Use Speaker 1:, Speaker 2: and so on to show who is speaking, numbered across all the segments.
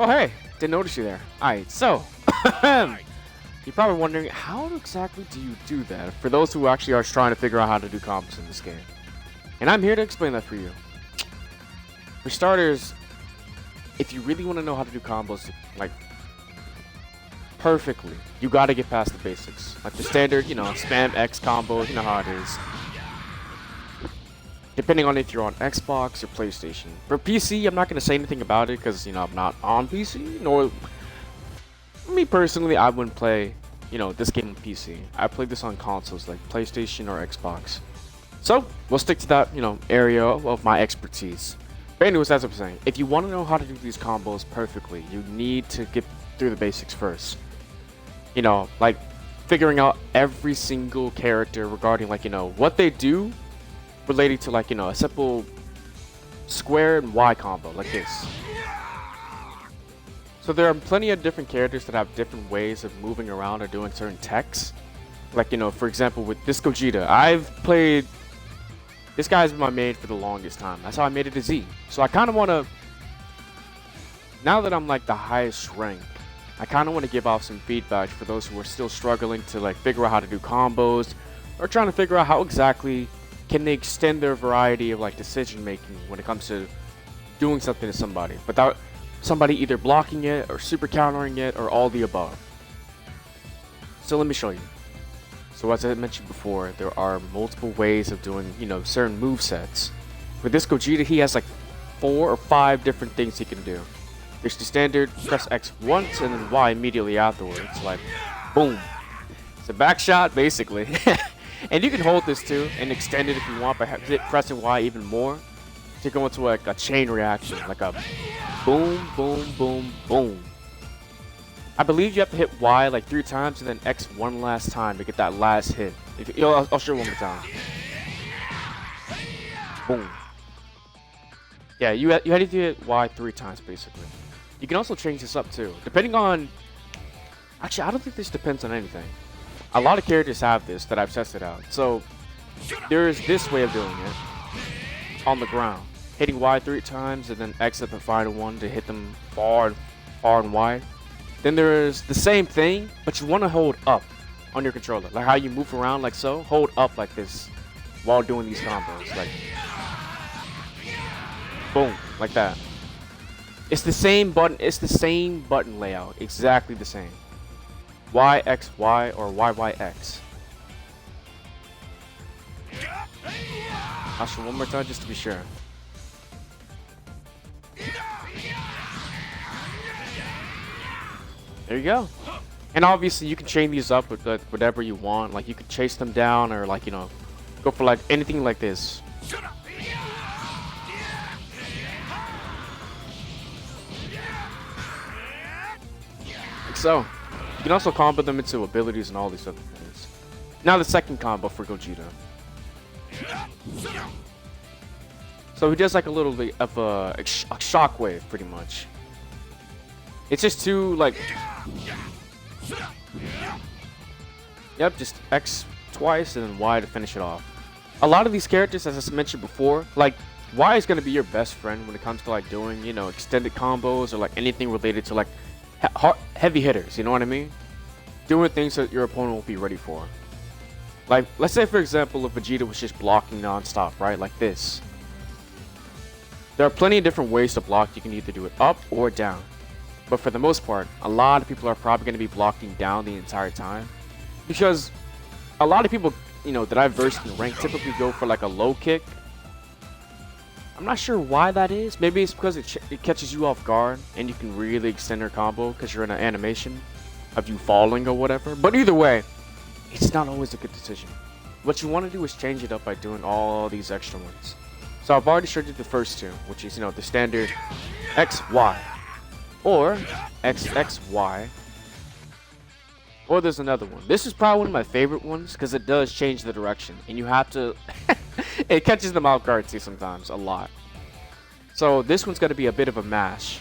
Speaker 1: Oh, hey, didn't notice you there. Alright, so, you're probably wondering, how exactly do you do that? For those who actually are trying to figure out how to do combos in this game. And I'm here to explain that for you. For starters, if you really want to know how to do combos, like, perfectly, you gotta get past the basics. Like the standard, spam X combos, you know how it is. Depending on if you're on Xbox or PlayStation. For PC, I'm not going to say anything about it because, I'm not on PC. Nor, me personally, I wouldn't play, this game on PC. I play this on consoles like PlayStation or Xbox. So, we'll stick to that, area of my expertise. But anyways, as I'm saying, if you want to know how to do these combos perfectly, you need to get through the basics first. Like figuring out every single character regarding, like, what they do related to, like, a simple square and Y combo like this. So there are plenty of different characters that have different ways of moving around or doing certain techs. Like, for example, with this Gogeta, this guy's been my main for the longest time. That's how I made it to Z. So I kind of want to, now that I'm like the highest rank, I kind of want to give off some feedback for those who are still struggling to, like, figure out how to do combos or trying to figure out how exactly can they extend their variety of, like, decision making when it comes to doing something to somebody without somebody either blocking it or super countering it or all the above. So let me show you. So as I mentioned before, there are multiple ways of doing, certain move sets. With this Gogeta, he has like 4 or 5 different things he can do. There's the standard press X once and then Y immediately afterwards, like boom. It's a back shot basically. And you can hold this too and extend it if you want by pressing Y even more to go into like a chain reaction, like a boom, boom, boom, boom. I believe you have to hit Y like 3 times and then X one last time to get that last hit. I'll show you one more time. Boom. Yeah, you had to hit Y 3 times basically. You can also change this up too, depending on. Actually, I don't think this depends on anything. A lot of characters have this that I've tested out. So there's this way of doing it on the ground, hitting Y 3 times and then X at the final one to hit them far and wide. Then there's the same thing, but you want to hold up on your controller, like how you move around, like so. Hold up like this while doing these combos, like boom, like that. It's the same button. It's the same button layout, exactly the same. Y X Y or Y Y X. I'll show one more time just to be sure. There you go. And obviously you can chain these up with whatever you want. Like you could chase them down or, like, go for like anything like this. Like so. You can also combo them into abilities and all these other things. Now the second combo for Gogeta. So he does like a little bit of a shockwave, pretty much. It's just 2, like, yep, just X twice and then Y to finish it off. A lot of these characters, as I mentioned before, like, Y is going to be your best friend when it comes to, like, doing, extended combos or, like, anything related to, like, heavy hitters, you know what I mean? Doing things that your opponent won't be ready for. Like, let's say, for example, if Vegeta was just blocking non-stop, right? Like this. There are plenty of different ways to block. You can either do it up or down. But for the most part, a lot of people are probably going to be blocking down the entire time. Because a lot of people, that I've versed in rank typically go for like a low kick. I'm not sure why that is. Maybe it's because it catches you off guard and you can really extend your combo because you're in an animation of you falling or whatever. But either way, it's not always a good decision. What you want to do is change it up by doing all these extra ones. So I've already showed you the first 2, which is, the standard XY or XXY. Or there's another one. This is probably one of my favorite ones because it does change the direction and you have to it catches them off guard too sometimes, a lot. So this one's going to be a bit of a mash.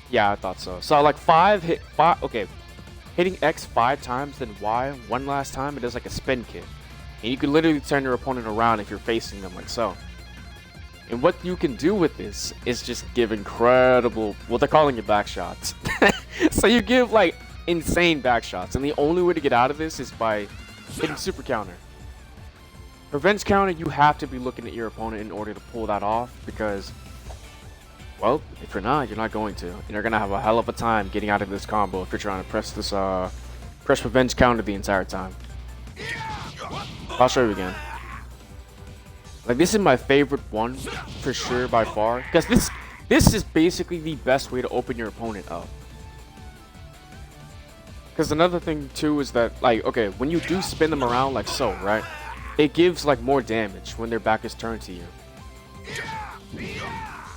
Speaker 1: Yeah, I thought so. So like 5, okay. Hitting X 5 times, then Y one last time, it does like a spin kick. And you can literally turn your opponent around if you're facing them like so. And what you can do with this is just give incredible, well, they're calling it back shots. So you give like insane back shots, and the only way to get out of this is by hitting super counter. Revenge counter, you have to be looking at your opponent in order to pull that off, because, well, if you're not going to. And you're going to have a hell of a time getting out of this combo if you're trying to press this, press revenge counter the entire time. I'll show you again. Like, this is my favorite one, for sure, by far. Because this is basically the best way to open your opponent up. Because another thing, too, is that, like, okay, when you do spin them around like so, right? It gives, like, more damage when their back is turned to you.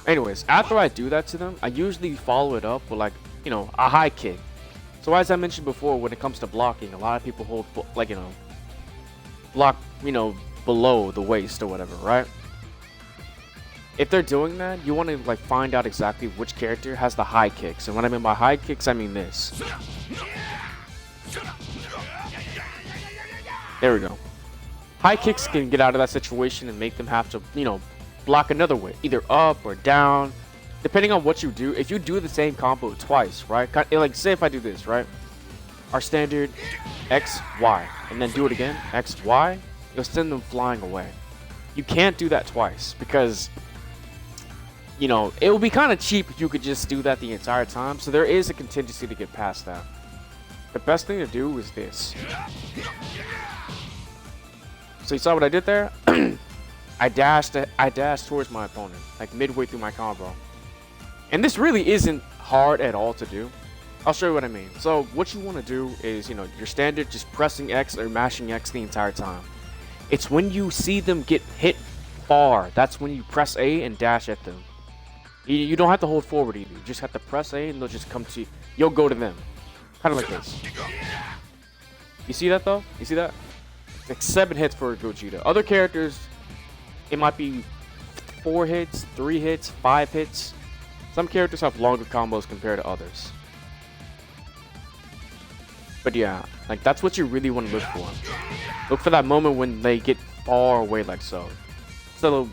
Speaker 1: Anyways, after I do that to them, I usually follow it up with, like, you know, a high kick. So as I mentioned before, when it comes to blocking, a lot of people hold, like, you know, block, you know, below the waist or whatever, right? If they're doing that, you want to, like, find out exactly which character has the high kicks. And when I mean by high kicks, I mean this. There we go. High kicks can get out of that situation and make them have to, you know, block another way, either up or down, depending on what you do. If you do the same combo twice, right? Like, say if I do this, right? Our standard X, Y, and then do it again, X, Y, you'll send them flying away. You can't do that twice because, you know, it would be kind of cheap if you could just do that the entire time. So there is a contingency to get past that. The best thing to do is this. So you saw what I did there? I dashed towards my opponent, like midway through my combo. And this really isn't hard at all to do. I'll show you what I mean. So what you want to do is, you know, your standard just pressing X or mashing X the entire time. It's when you see them get hit far, that's when you press A and dash at them. You don't have to hold forward either. You just have to press A and they'll just come to you. You'll go to them. Kind of like this. You see that though? You see that? Like 7 hits for a Gogeta. Other characters, it might be 4 hits, 3 hits, 5 hits. Some characters have longer combos compared to others. But yeah, like that's what you really want to look for. Look for that moment when they get far away like so. So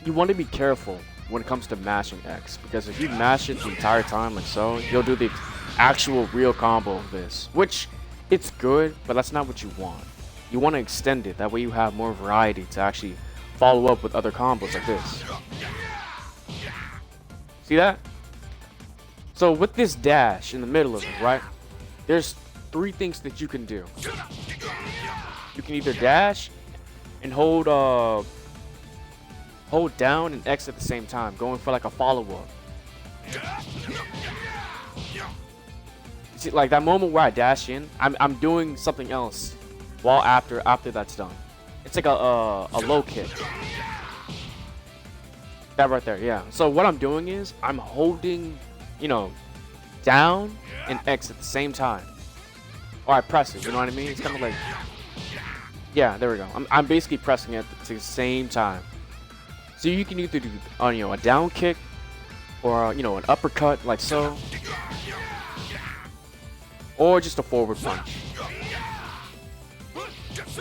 Speaker 1: you want to be careful when it comes to mashing X, because if you mash it the entire time like so, you'll do the actual real combo of this, which it's good, but that's not what you want. You want to extend it, that way you have more variety to actually follow up with other combos like this. See that? So with this dash in the middle of it, right? There's 3 things that you can do. You can either dash and hold down and X at the same time, going for like a follow-up. See, like that moment where I dash in, I'm doing something else while after that's done. It's like a low kick. That right there, yeah. So what I'm doing is I'm holding, you know, down and X at the same time. Or I press it, you know what I mean? It's kind of like, yeah, there we go. I'm basically pressing it at the same time. So you can either do, you know, a down kick or, you know, an uppercut like so, or just a forward punch.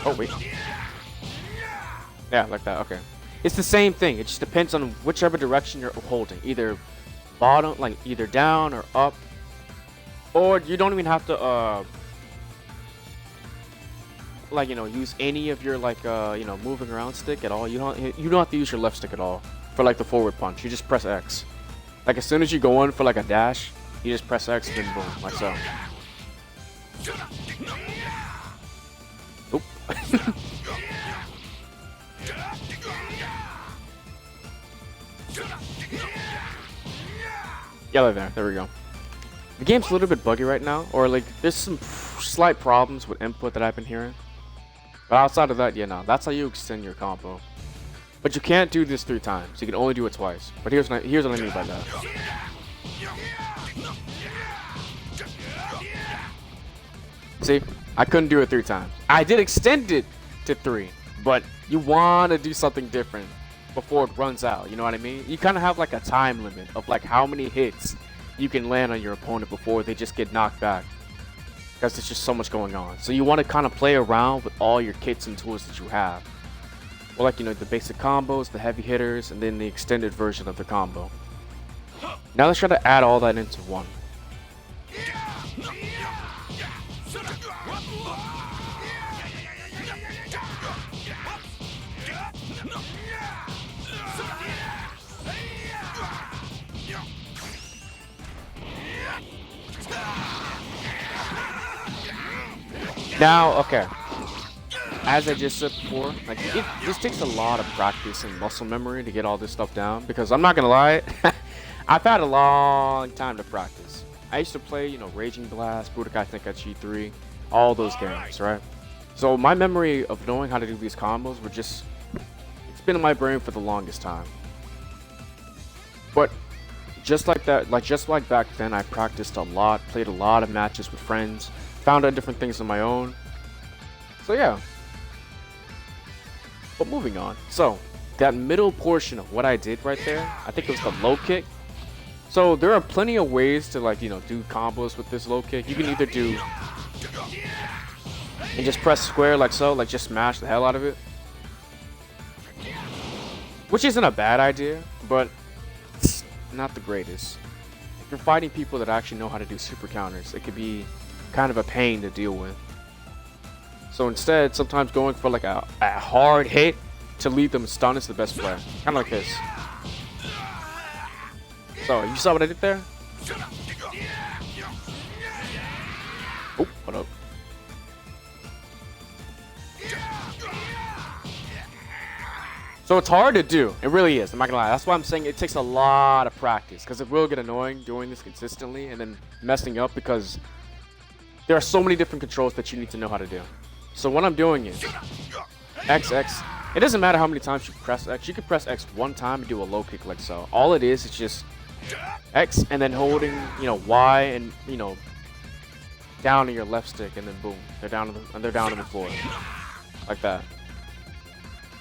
Speaker 1: Oh wait, yeah, like that. Okay, it's the same thing. It just depends on whichever direction you're holding, either bottom, like either down or up, or you don't even have to like, you know, use any of your like you know, moving around stick at all. You don't have to use your left stick at all for like the forward punch. You just press X. Like as soon as you go in for like a dash, you just press X and then boom, like so. Oop. Yeah, there we go. The game's a little bit buggy right now, or like there's some slight problems with input that I've been hearing. But outside of that, yeah, no, that's how you extend your combo. But you can't do this 3 times. You can only do it twice. But here's what I mean by that. See, I couldn't do it 3 times. I did extend it to 3, but you want to do something different before it runs out. You know what I mean? You kind of have like a time limit of like how many hits you can land on your opponent before they just get knocked back. Because there's just so much going on. So you want to kind of play around with all your kits and tools that you have. Or like, you know, the basic combos, the heavy hitters, and then the extended version of the combo. Now let's try to add all that into one. Now, okay. As I just said before, like this takes a lot of practice and muscle memory to get all this stuff down. Because I'm not gonna lie, I've had a long time to practice. I used to play, you know, Raging Blast, Budokai Tenkaichi 3, all those games, right? So my memory of knowing how to do these combos were just, it's been in my brain for the longest time. But just like that, just like back then, I practiced a lot, played a lot of matches with friends, found out different things on my own. So yeah. But moving on. So that middle portion of what I did right there, I think it was the low kick. So there are plenty of ways to, like, you know, do combos with this low kick. You can either do and just press square like so, like just smash the hell out of it. Which isn't a bad idea, but it's not the greatest. If you're fighting people that actually know how to do super counters, it could be kind of a pain to deal with. So instead, sometimes going for like a hard hit to leave them stunned is the best play. Kind of like this. So, you saw what I did there? Oh, what up? So it's hard to do. It really is. I'm not gonna lie. That's why I'm saying it takes a lot of practice. Because it will get annoying doing this consistently and then messing up because there are so many different controls that you need to know how to do. So what I'm doing is XX. It doesn't matter how many times you press X. You can press X one time and do a low kick like so. All it is just X and then holding, you know, Y and, you know, down on your left stick and then boom, they're down on the floor like that.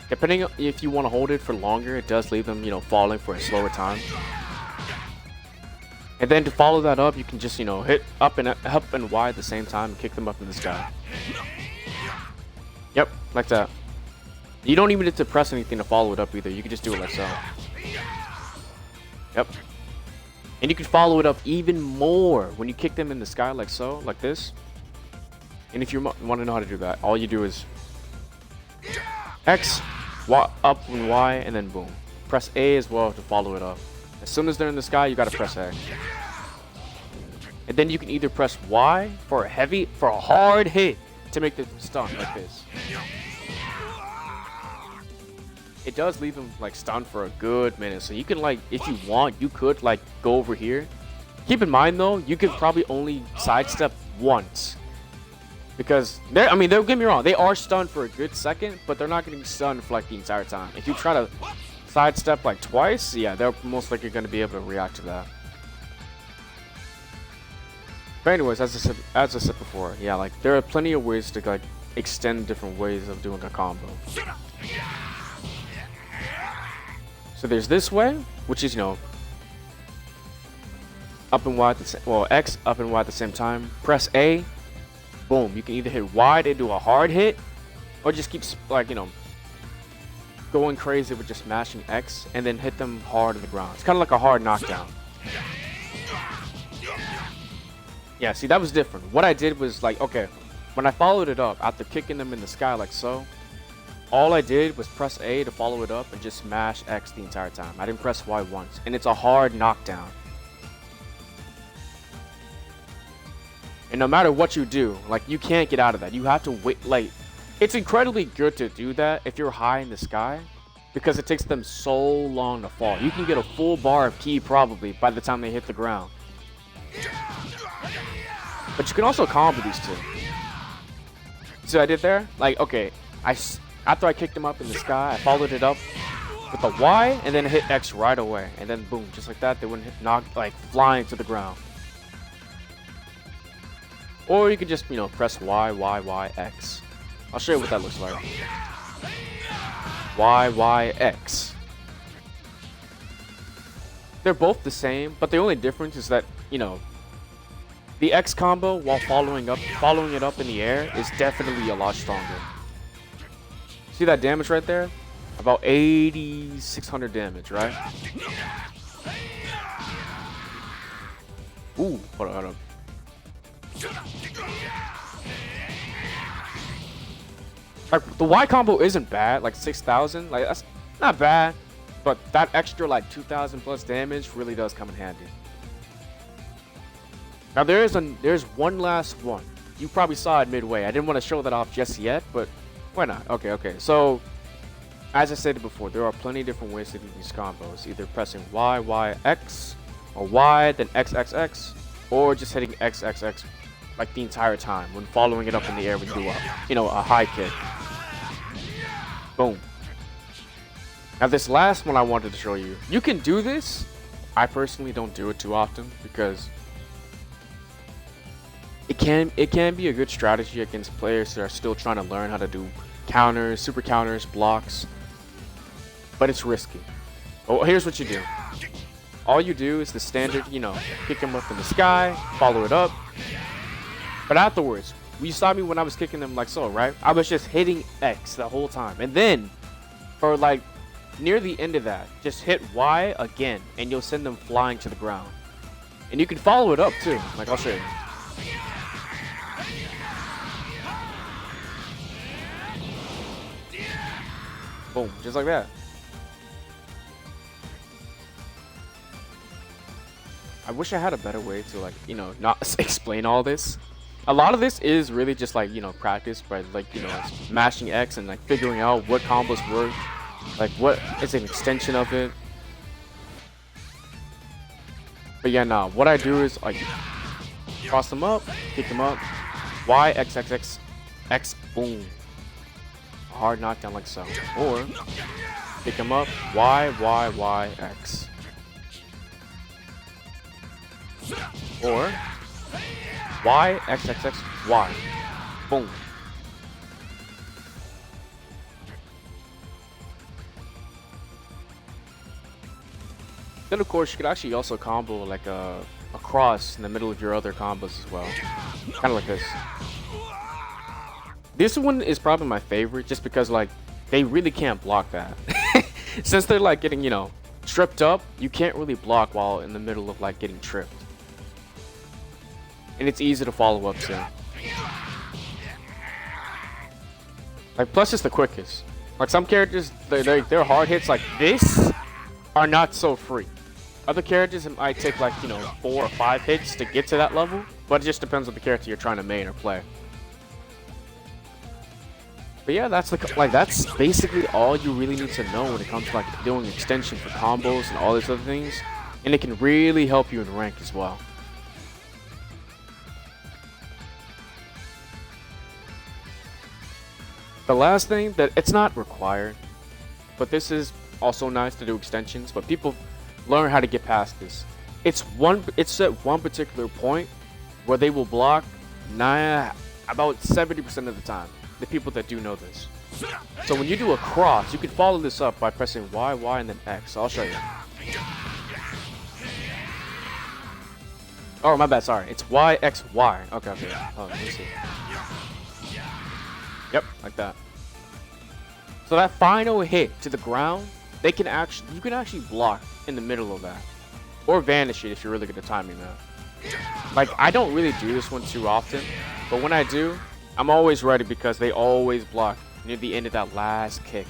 Speaker 1: Depending if you want to hold it for longer, it does leave them, you know, falling for a slower time. And then to follow that up, you can just, you know, hit up and Y at the same time and kick them up in the sky. Yep, like that. You don't even need to press anything to follow it up either. You can just do it like so. Yep. And you can follow it up even more when you kick them in the sky like so, like this. And if you want to know how to do that, all you do is X, Y, up and Y, and then boom. Press A as well to follow it up. As soon as they're in the sky, you gotta press X. And then you can either press Y for a hard hit to make them stun like this. It does leave them like stunned for a good minute. So you can, like, if you want, you could like go over here. Keep in mind though, you could probably only sidestep once. Because I mean, don't get me wrong, they are stunned for a good second, but they're not going to be stunned for like the entire time. If you try to sidestep like twice, yeah, they're most likely going to be able to react to that. But anyways, as I said before, yeah, like there are plenty of ways to like extend different ways of doing a combo. So there's this way, which is, you know, up and Y at the same, well, X, up and Y at the same time. Press A, boom. You can either hit Y to do a hard hit, or just keep like, you know, going crazy with just smashing X and then hit them hard on the ground. It's kind of like a hard knockdown. Yeah, see, that was different. What I did was like, okay, when I followed it up after kicking them in the sky like so, all I did was press A to follow it up and just smash X the entire time. I didn't press Y once, and it's a hard knockdown. And no matter what you do, like, you can't get out of that. You have to wait. Like, it's incredibly good to do that if you're high in the sky, because it takes them so long to fall. You can get a full bar of ki probably by the time they hit the ground. But you can also combo these two. See what I did there? Like, okay, after I kicked them up in the sky, I followed it up with a Y and then hit X right away. And then boom, just like that, they wouldn't like flying to the ground. Or you could just, you know, press Y, Y, Y, X. I'll show you what that looks like. Y, Y, X. They're both the same, but the only difference is that, you know, the X combo while following it up in the air is definitely a lot stronger. See that damage right there? About 8,600 damage, right? Ooh, hold on, hold on. Like, the Y combo isn't bad, like 6,000, like that's not bad, but that extra like 2,000 plus damage really does come in handy. Now there's one last one. You probably saw it midway. I didn't want to show that off just yet, but why not? Okay. So, as I said before, there are plenty of different ways to do these combos. Either pressing Y, Y, X, or Y, then X, X, X, or just hitting X, X, X like the entire time when following it up in the air when you do a high kick. Boom. Now this last one I wanted to show you. You can do this. I personally don't do it too often because it can be a good strategy against players that are still trying to learn how to do counters, super counters, blocks, but it's risky. Oh, here's what you do. All you do is the standard, kick him up in the sky, follow it up. But afterwards, you saw me when I was kicking them like so, right? I was just hitting X the whole time. And then, for like near the end of that, just hit Y again, and you'll send them flying to the ground. And you can follow it up too. Like, I'll show you. Boom, just like that. I wish I had a better way to not explain all this. A lot of this is really just like, practice by mashing X and like figuring out what combos work. Like what is an extension of it. But yeah, nah, what I do is like cross them up, kick them up, Y, X, X, X, X, boom. A hard knockdown like so. Or pick them up, Y, Y, Y, X. Or Y, X, X, X, Y. Boom. Then of course you could actually also combo like a cross in the middle of your other combos as well. Kind of like this. This one is probably my favorite just because like they really can't block that. Since they're like getting, tripped up, you can't really block while in the middle of like getting tripped. And it's easy to follow up to. Like plus it's the quickest. Like some characters, their hard hits like this are not so free. Other characters it might take like 4 or 5 hits to get to that level, but it just depends on the character you're trying to main or play. But yeah, that's basically all you really need to know when it comes to like doing extension for combos and all these other things, and it can really help you in rank as well. The last thing that it's not required, but this is also nice to do extensions, but people learn how to get past this. It's at one particular point where they will block about 70% of the time. The people that do know this. So when you do a cross, you can follow this up by pressing Y, Y, and then X. I'll show you. Oh, my bad. Sorry. It's Y, X, Y. Okay. Oh, let me see. Yep, like that. So that final hit to the ground, you can actually block in the middle of that, or vanish it if you're really good at timing that. Like I don't really do this one too often, but when I do, I'm always ready because they always block near the end of that last kick.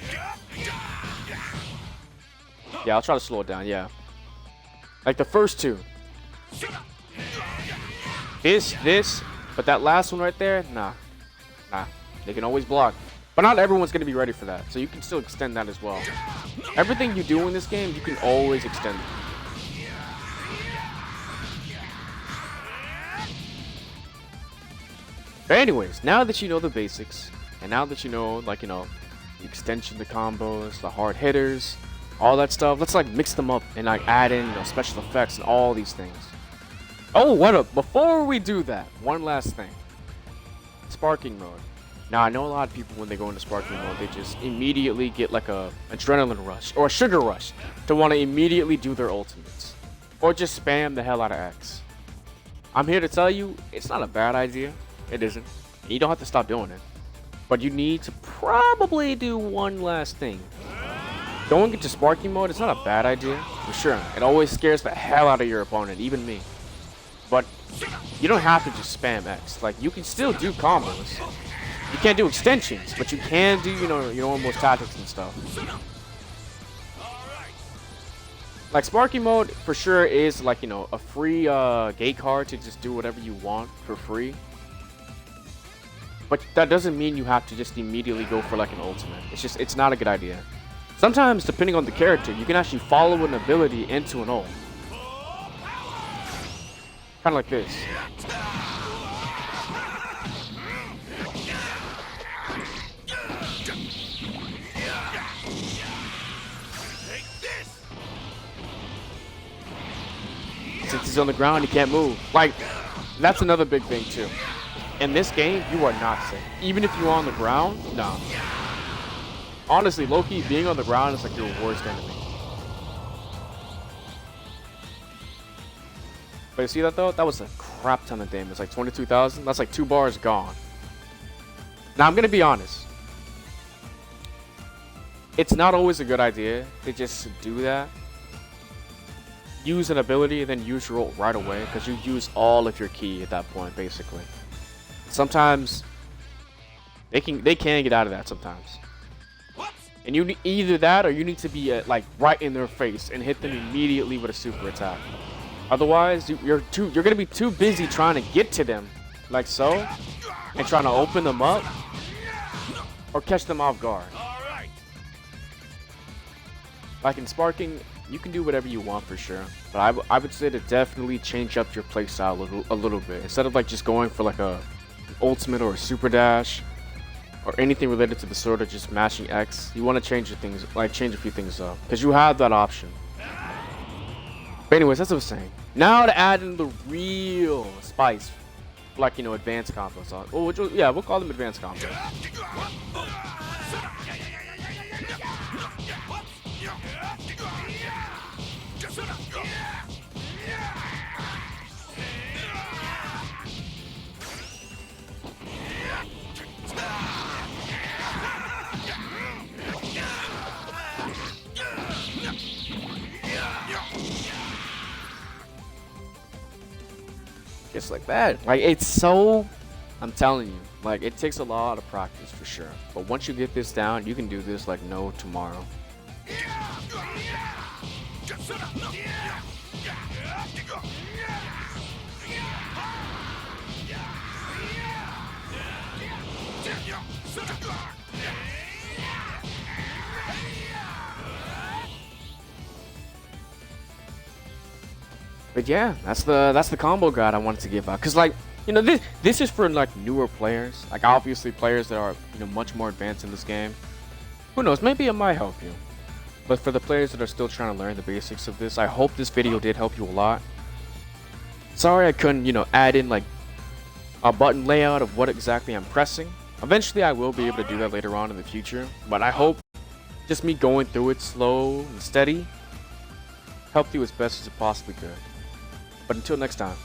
Speaker 1: Yeah, I'll try to slow it down. Yeah, like the first two. This, but that last one right there, nah. They can always block. But not everyone's going to be ready for that, so you can still extend that as well. Everything you do in this game, you can always extend it. But anyways, now that you know the basics, and now that you know, the extension, the combos, the hard hitters, all that stuff, let's like mix them up and like add in special effects and all these things. Oh, what up? Before we do that, one last thing. Sparking mode. Now, I know a lot of people, when they go into sparking mode, they just immediately get like a adrenaline rush or a sugar rush to want to immediately do their ultimates. Or just spam the hell out of X. I'm here to tell you, it's not a bad idea. It isn't. You don't have to stop doing it. But you need to probably do one last thing. Going into sparking mode, it's not a bad idea, for sure. It always scares the hell out of your opponent, even me. But you don't have to just spam X. Like, you can still do combos. You can't do extensions, but you can do, you know, your normal tactics and stuff. Like, sparking mode, for sure, is, like, you know, a free gate card to just do whatever you want for free. But that doesn't mean you have to just immediately go for, like, an ultimate. It's not a good idea. Sometimes, depending on the character, you can actually follow an ability into an ult. Kind of like this. Since he's on the ground, he can't move. Like, that's another big thing, too. In this game, you are not safe. Even if you're on the ground, no. Honestly, low-key, being on the ground is like your worst enemy. But you see that, though? That was a crap ton of damage. It's like 22,000. That's like 2 bars gone. Now, I'm going to be honest. It's not always a good idea to just do that. Use an ability and then use your ult right away, because you use all of your ki at that point, basically. Sometimes they can get out of that sometimes. And you need either that or you need to be like right in their face and hit them immediately with a super attack. Otherwise, you're gonna be too busy trying to get to them, like so, and trying to open them up or catch them off guard. Like in sparking, you can do whatever you want for sure, but I would say to definitely change up your playstyle a little bit. Instead of like just going for like an ultimate or a super dash or anything related to the sword or just mashing X, you want to change a few things up, because you have that option. But anyways, that's what I was saying. Now to add in the real spice, like, you know, advanced combos. Well, we'll call them advanced combos. Just like that. Like, it's so, I'm telling you, like, it takes a lot of practice for sure. But once you get this down, you can do this like no tomorrow. But yeah, that's the combo guide I wanted to give out. Cause like, you know, this is for like newer players. Like obviously players that are, you know, much more advanced in this game. Who knows? Maybe it might help you. But for the players that are still trying to learn the basics of this, I hope this video did help you a lot. Sorry I couldn't, you know, add in like a button layout of what exactly I'm pressing. Eventually I will be able to do that later on in the future. But I hope just me going through it slow and steady helped you as best as it possibly could. But until next time.